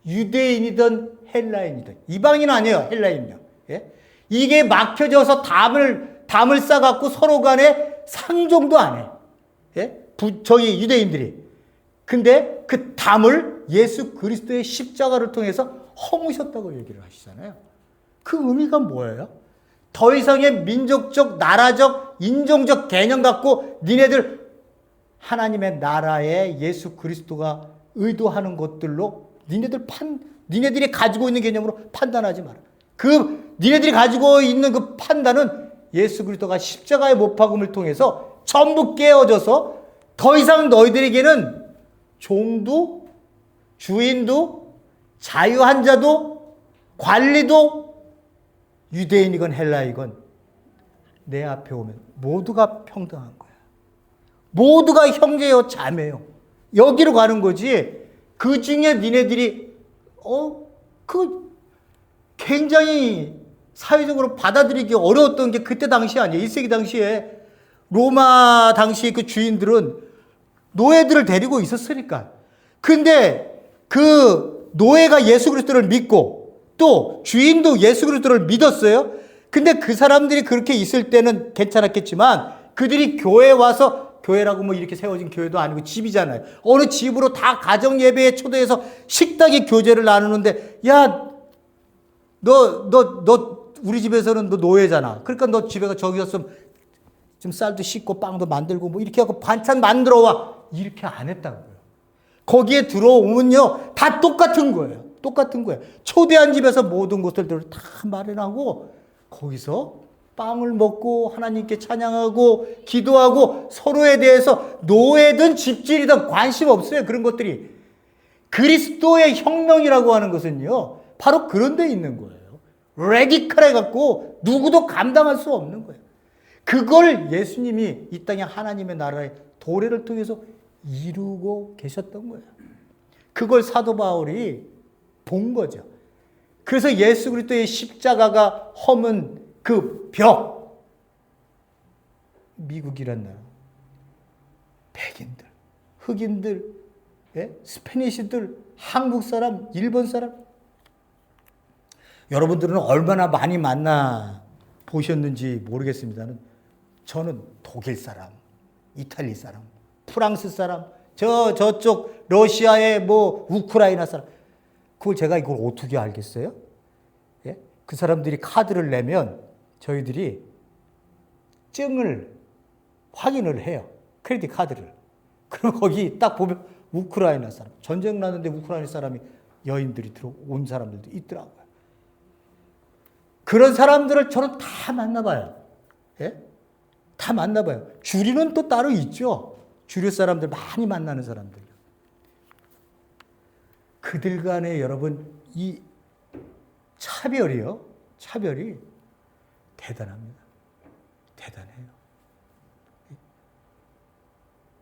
Speaker 1: 유대인이든 헬라인이든, 이방인 아니에요, 헬라인이요. 예? 이게 막혀져서 담을 싸갖고 서로 간에 상종도 안 해. 예? 저희 유대인들이. 근데 그 담을 예수 그리스도의 십자가를 통해서 허무셨다고 얘기를 하시잖아요. 그 의미가 뭐예요? 더 이상의 민족적, 나라적, 인종적 개념 갖고 니네들 하나님의 나라에 예수 그리스도가 의도하는 것들로 니네들이 가지고 있는 개념으로 판단하지 마라. 니네들이 가지고 있는 그 판단은 예수 그리스도가 십자가의 못 박음을 통해서 전부 깨어져서 더 이상 너희들에게는 종도, 주인도, 자유한 자도, 관리도, 유대인이건 헬라이건 내 앞에 오면 모두가 평등한 거야. 모두가 형제요 자매요. 여기로 가는 거지. 그 중에 니네들이 굉장히 사회적으로 받아들이기 어려웠던 게 그때 당시 아니에요. 1세기 당시에 로마 당시 그 주인들은 노예들을 데리고 있었으니까. 근데 그 노예가 예수 그리스도를 믿고 또 주인도 예수 그리스도를 믿었어요. 근데 그 사람들이 그렇게 있을 때는 괜찮았겠지만 그들이 교회에 와서, 교회라고 뭐 이렇게 세워진 교회도 아니고 집이잖아요. 어느 집으로 다 가정 예배에 초대해서 식탁에 교제를 나누는데, 야, 너 우리 집에서는 너 노예잖아. 그러니까 너 집에 저기 갔으면 좀 쌀도 씻고 빵도 만들고 뭐 이렇게 하고 반찬 만들어 와. 이렇게 안 했다고요. 거기에 들어오면요, 다 똑같은 거예요. 똑같은 거예요. 초대한 집에서 모든 것들을 다 마련하고 거기서 빵을 먹고 하나님께 찬양하고 기도하고 서로에 대해서 노예든 집질이든 관심 없어요. 그런 것들이. 그리스도의 혁명이라고 하는 것은요, 바로 그런 데 있는 거예요. 레디컬해 갖고 누구도 감당할 수 없는 거예요. 그걸 예수님이 이 땅에 하나님의 나라의 도래를 통해서 이루고 계셨던 거예요. 그걸 사도 바울이 본 거죠. 그래서 예수 그리스도의 십자가가 허문 그 벽, 미국이란 나라, 백인들, 흑인들, 스페니시들, 한국 사람, 일본 사람, 여러분들은 얼마나 많이 만나 보셨는지 모르겠습니다는 저는 독일 사람, 이탈리 사람, 프랑스 사람, 저쪽 러시아의 뭐 우크라이나 사람, 그걸 제가 이걸 어떻게 알겠어요? 예? 그 사람들이 카드를 내면 저희들이 증을 확인을 해요. 크레딧 카드를. 그럼 거기 딱 보면 우크라이나 사람, 전쟁 나는데 우크라이나 사람이 여인들이 들어온 사람들도 있더라고요. 그런 사람들을 저는 다 만나봐요. 예? 다 만나봐요. 주류는 또 따로 있죠. 주류 사람들 많이 만나는 사람들. 그들 간에 여러분 이 차별이 대단합니다. 대단해요.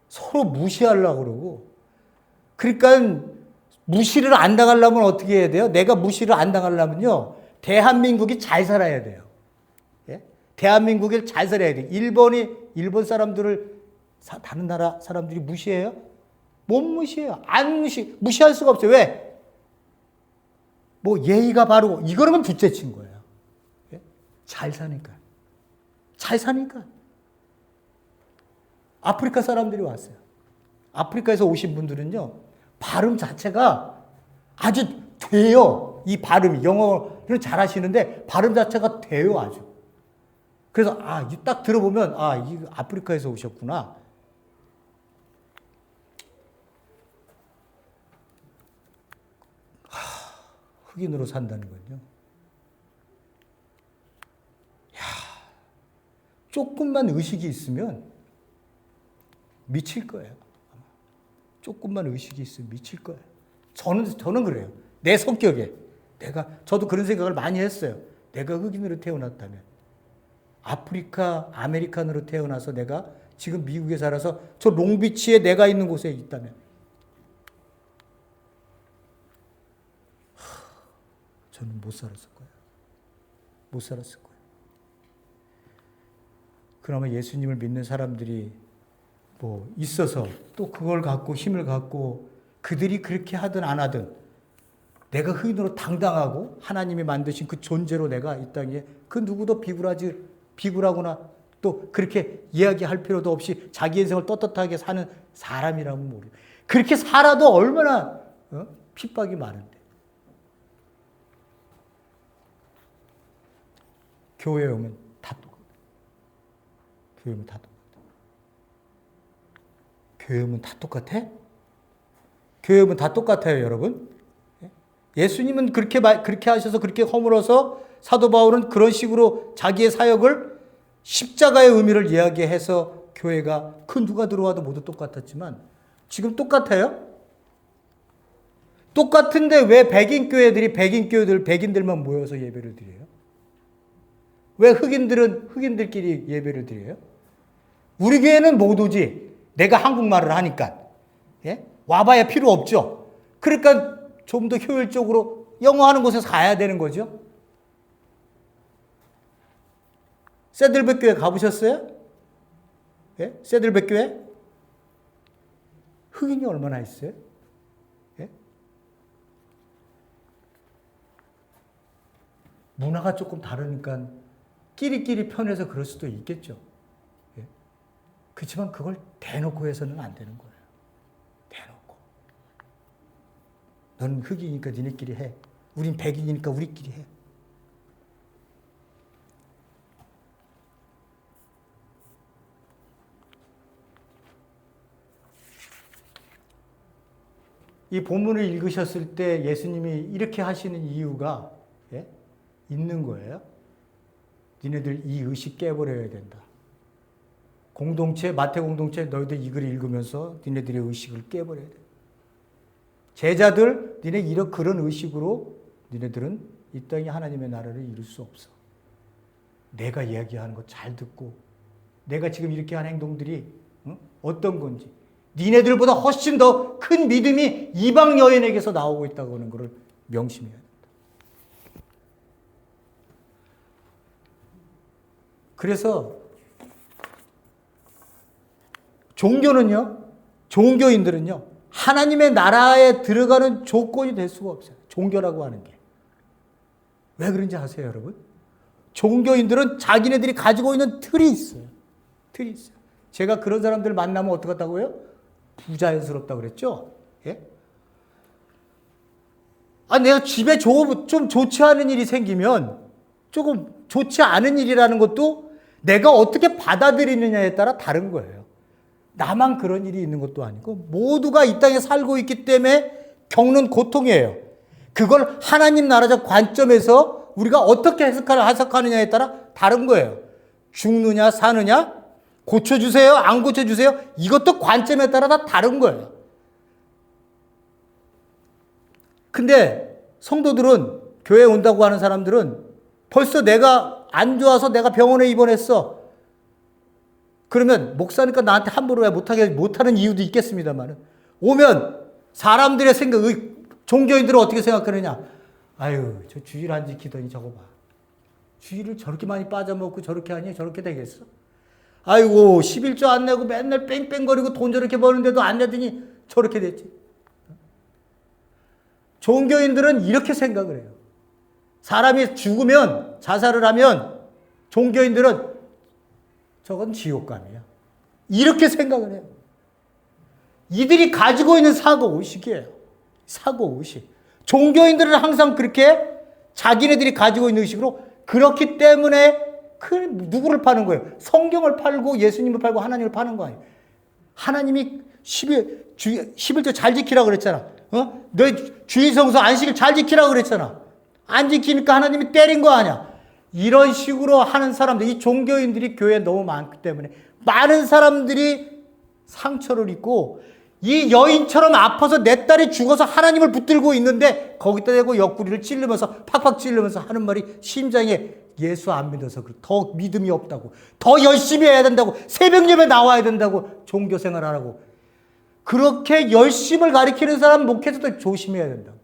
Speaker 1: 서로 무시하려고 그러고, 그러니까 무시를 안 당하려면 어떻게 해야 돼요? 내가 무시를 안 당하려면요, 대한민국이 잘 살아야 돼요. 예? 대한민국이 잘 살아야 돼요. 일본 사람들을 다른 나라 사람들이 무시해요? 못 무시해요. 무시할 수가 없어요. 왜? 뭐 예의가 바르고 이거라면 둘째친 거예요. 예? 잘 사니까. 잘 사니까. 아프리카 사람들이 왔어요. 아프리카에서 오신 분들은요, 발음 자체가 아주 돼요. 이 발음이 영어를 잘 하시는데 발음 자체가 돼요, 아주. 그래서 딱 들어보면 이 아프리카에서 오셨구나. 흑인으로 산다는 건요. 조금만 의식이 있으면 미칠 거예요. 조금만 의식이 있으면 미칠 거예요. 저는 그래요. 내 성격에. 저도 그런 생각을 많이 했어요. 내가 흑인으로 태어났다면, 아프리카, 아메리칸으로 태어나서 내가 지금 미국에 살아서 저 롱비치에 내가 있는 곳에 있다면, 저는 못 살았을 거예요. 못 살았을 거예요. 그나마 예수님을 믿는 사람들이 있어서 또 그걸 갖고 힘을 갖고 그들이 그렇게 하든 안 하든 내가 흑인으로 당당하고 하나님이 만드신 그 존재로 내가 이 땅에 그 누구도 비굴하거나 또 그렇게 이야기할 필요도 없이 자기 인생을 떳떳하게 사는 사람이라면 모르겠어요. 그렇게 살아도 얼마나 핍박이 많은데. 교회에 오면 다 똑같아요. 교회 오면 다 똑같아요. 교회 오면 다 똑같아? 교회 오면 다 똑같아요, 여러분. 예수님은 그렇게 하셔서 그렇게 허물어서 사도 바울은 그런 식으로 자기의 사역을 십자가의 의미를 이야기해서 교회가 누가 들어와도 모두 똑같았지만 지금 똑같아요? 똑같은데 왜 백인들만 모여서 예배를 드려요? 왜 흑인들은 흑인들끼리 예배를 드려요? 우리 교회는 못 오지. 내가 한국말을 하니까. 와봐야 필요 없죠. 그러니까 좀 더 효율적으로 영어 하는 곳에서 가야 되는 거죠. 새들백 교회 가보셨어요? 새들백 교회? 흑인이 얼마나 있어요? 문화가 조금 다르니까 끼리끼리 편해서 그럴 수도 있겠죠. 그렇지만 그걸 대놓고 해서는 안 되는 거예요. 대놓고. 너는 흑인이니까 니네끼리 해. 우린 백인이니까 우리끼리 해. 이 본문을 읽으셨을 때 예수님이 이렇게 하시는 이유가 있는 거예요. 니네들 이 의식 깨버려야 된다. 마태 공동체 너희들 이 글을 읽으면서 니네들의 의식을 깨버려야 돼. 제자들, 니네 그런 의식으로 니네들은 이 땅에 하나님의 나라를 이룰 수 없어. 내가 이야기하는 거 잘 듣고 내가 지금 이렇게 한 행동들이 어떤 건지 니네들보다 훨씬 더 큰 믿음이 이방 여인에게서 나오고 있다고 하는 것을 명심해야 된다. 그래서 종교인들은요, 하나님의 나라에 들어가는 조건이 될 수가 없어요. 종교라고 하는 게. 왜 그런지 아세요, 여러분? 종교인들은 자기네들이 가지고 있는 틀이 있어요. 제가 그런 사람들 만나면 어떡하다고요? 부자연스럽다고 그랬죠? 내가 집에 좀 좋지 않은 일이 생기면 조금 좋지 않은 일이라는 것도 내가 어떻게 받아들이느냐에 따라 다른 거예요. 나만 그런 일이 있는 것도 아니고 모두가 이 땅에 살고 있기 때문에 겪는 고통이에요. 그걸 하나님 나라적 관점에서 우리가 어떻게 해석하느냐에 따라 다른 거예요. 죽느냐 사느냐, 고쳐주세요 안 고쳐주세요, 이것도 관점에 따라 다 다른 거예요. 근데 성도들은, 교회에 온다고 하는 사람들은 벌써 내가 안 좋아서 내가 병원에 입원했어. 그러면 목사니까 나한테 함부로 왜 못하는 이유도 있겠습니다만, 오면 사람들의 생각, 종교인들은 어떻게 생각하느냐? 아유, 저 주일 안 지키더니 저거 봐. 주일을 저렇게 많이 빠져먹고 저렇게 하니 저렇게 되겠어? 아이고, 11조 안 내고 맨날 뺑뺑거리고 돈 저렇게 버는데도 안 내더니 저렇게 됐지. 종교인들은 이렇게 생각을 해요. 사람이 죽으면, 자살을 하면 종교인들은 저건 지옥감이야. 이렇게 생각을 해요. 이들이 가지고 있는 사고의식이에요. 사고의식. 종교인들은 항상 그렇게 자기네들이 가지고 있는 의식으로 그렇기 때문에 누구를 파는 거예요? 성경을 팔고 예수님을 팔고 하나님을 파는 거 아니에요. 하나님이 11조 잘 지키라고 그랬잖아. 너 주일 성수 안식일 잘 지키라고 그랬잖아. 안 지키니까 하나님이 때린 거 아니야. 이런 식으로 하는 사람들, 이 종교인들이 교회에 너무 많기 때문에 많은 사람들이 상처를 입고 이 여인처럼 아파서 내 딸이 죽어서 하나님을 붙들고 있는데 거기다 대고 옆구리를 찌르면서 팍팍 찌르면서 하는 말이 심장에 예수 안 믿어서 더 믿음이 없다고, 더 열심히 해야 된다고, 새벽 예배 나와야 된다고, 종교 생활 하라고. 그렇게 열심을 가리키는 사람 목회자들 조심해야 된다고요.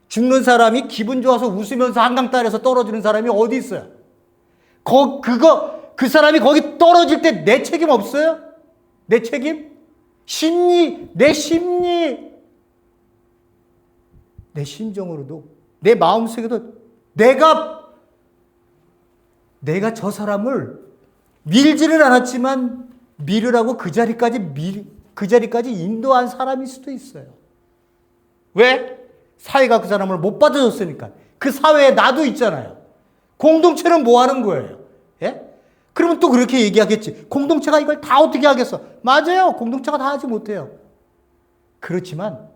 Speaker 1: 죽는 사람이 기분 좋아서 웃으면서 한강가에서 떨어지는 사람이 어디 있어요? 그 사람이 거기 떨어질 때 내 책임 없어요? 내 책임? 내 심리, 내 심정으로도, 내 마음속에도 내가 저 사람을 밀지는 않았지만 밀으라고 그 자리까지 인도한 사람일 수도 있어요. 왜? 사회가 그 사람을 못 받아줬으니까. 그 사회에 나도 있잖아요. 공동체는 뭐 하는 거예요? 예? 그러면 또 그렇게 얘기하겠지. 공동체가 이걸 다 어떻게 하겠어? 맞아요. 공동체가 다 하지 못해요. 그렇지만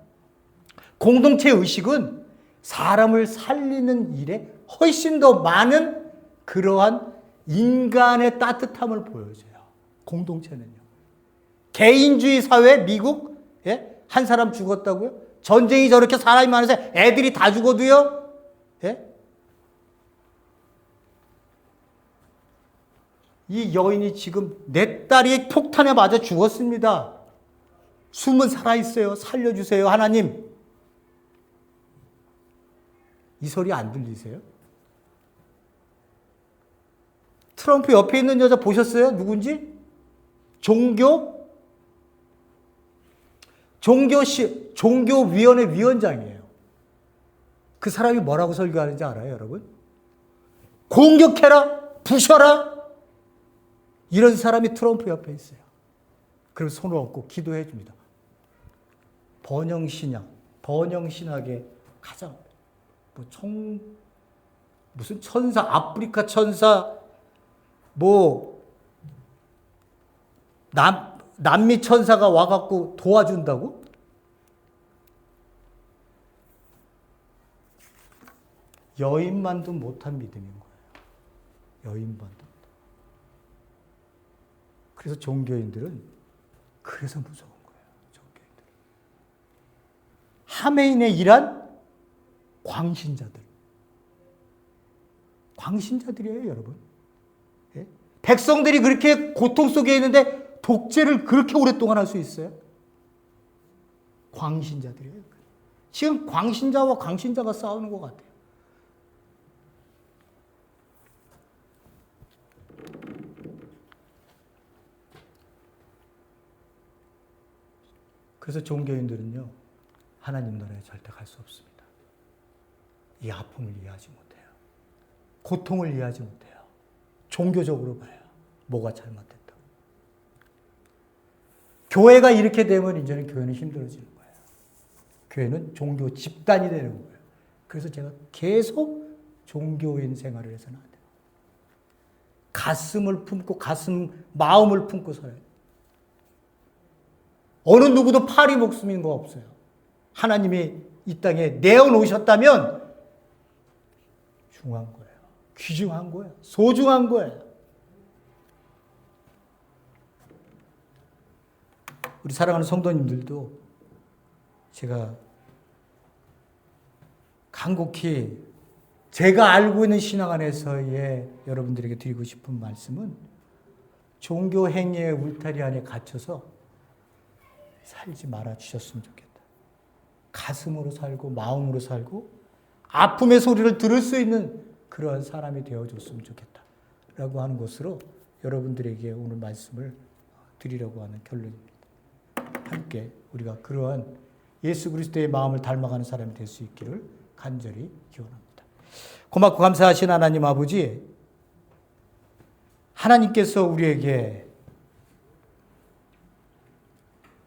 Speaker 1: 공동체 의식은 사람을 살리는 일에 훨씬 더 많은 그러한 인간의 따뜻함을 보여줘요. 공동체는요. 개인주의 사회, 미국, 예? 한 사람 죽었다고요? 전쟁이 저렇게 사람이 많아서 애들이 다 죽어도요? 예? 이 여인이 지금 내 딸이 폭탄에 맞아 죽었습니다. 숨은 살아있어요. 살려주세요, 하나님. 이 소리 안 들리세요? 트럼프 옆에 있는 여자 보셨어요? 누군지? 종교위원회 위원장이에요. 그 사람이 뭐라고 설교하는지 알아요, 여러분? 공격해라, 부셔라. 이런 사람이 트럼프 옆에 있어요. 그리고 손을 얹고 기도해 줍니다. 번영신학의 가장 무슨 천사, 아프리카 천사, 남미 천사가 와갖고 도와준다고? 여인만도 못한 믿음인 거예요. 여인만도. 그래서 종교인들은 그래서 무서운 거예요. 종교인들은. 하메인에 일한 광신자들이에요, 여러분. 예? 백성들이 그렇게 고통 속에 있는데 독재를 그렇게 오랫동안 할 수 있어요? 광신자들이에요. 지금 광신자와 광신자가 싸우는 것 같아요. 그래서 종교인들은요, 하나님 나라에 절대 갈 수 없습니다. 이 아픔을 이해하지 못해요. 고통을 이해하지 못해요. 종교적으로 봐요. 뭐가 잘못됐다고. 교회가 이렇게 되면 이제는 교회는 힘들어지는 거예요. 교회는 종교 집단이 되는 거예요. 그래서 제가 계속 종교인 생활을 해서는 안 돼요. 마음을 품고 살아요. 어느 누구도 파리 목숨인 거 없어요. 하나님이 이 땅에 내어놓으셨다면 중요한 거예요. 귀중한 거예요. 소중한 거예요. 우리 사랑하는 성도님들도 제가 간곡히 제가 알고 있는 신앙 안에서의 여러분들에게 드리고 싶은 말씀은 종교 행위의 울타리 안에 갇혀서 살지 말아 주셨으면 좋겠다. 가슴으로 살고 마음으로 살고 아픔의 소리를 들을 수 있는 그러한 사람이 되어줬으면 좋겠다. 라고 하는 것으로 여러분들에게 오늘 말씀을 드리려고 하는 결론입니다. 함께 우리가 그러한 예수 그리스도의 마음을 닮아가는 사람이 될 수 있기를 간절히 기원합니다. 고맙고 감사하신 하나님 아버지, 하나님께서 우리에게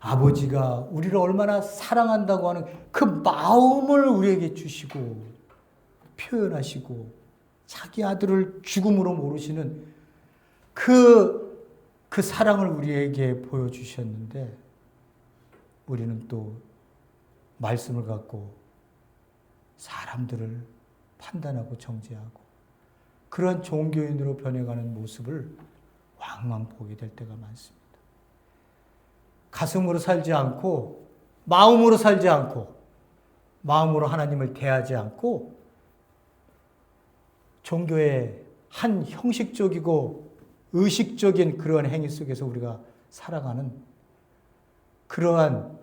Speaker 1: 아버지가 우리를 얼마나 사랑한다고 하는 그 마음을 우리에게 주시고 표현하시고 자기 아들을 죽음으로 모르시는 그 사랑을 우리에게 보여주셨는데 우리는 또 말씀을 갖고 사람들을 판단하고 정죄하고 그런 종교인으로 변해가는 모습을 왕왕 보게 될 때가 많습니다. 가슴으로 살지 않고 마음으로 살지 않고 마음으로 하나님을 대하지 않고 종교의 한 형식적이고 의식적인 그런 행위 속에서 우리가 살아가는 그러한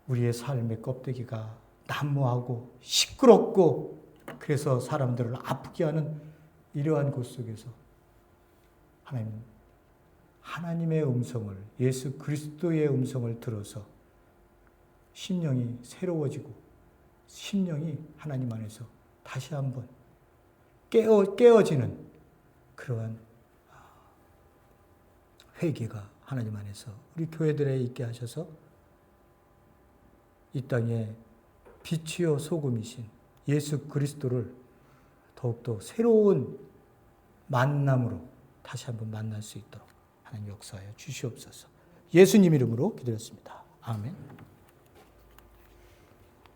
Speaker 1: 우리의 삶의 껍데기가 난무하고 시끄럽고 그래서 사람들을 아프게 하는 이러한 곳 속에서 하나님의 음성을, 예수 그리스도의 음성을 들어서 심령이 새로워지고 심령이 하나님 안에서 다시 한번 깨어지는 그러한 회개가 하나님 안에서 우리 교회들에 있게 하셔서 이 땅에 빛이요 소금이신 예수 그리스도를 더욱더 새로운 만남으로 다시 한번 만날 수 있도록 하나님 역사하여 주시옵소서. 예수님 이름으로 기도했습니다. 아멘.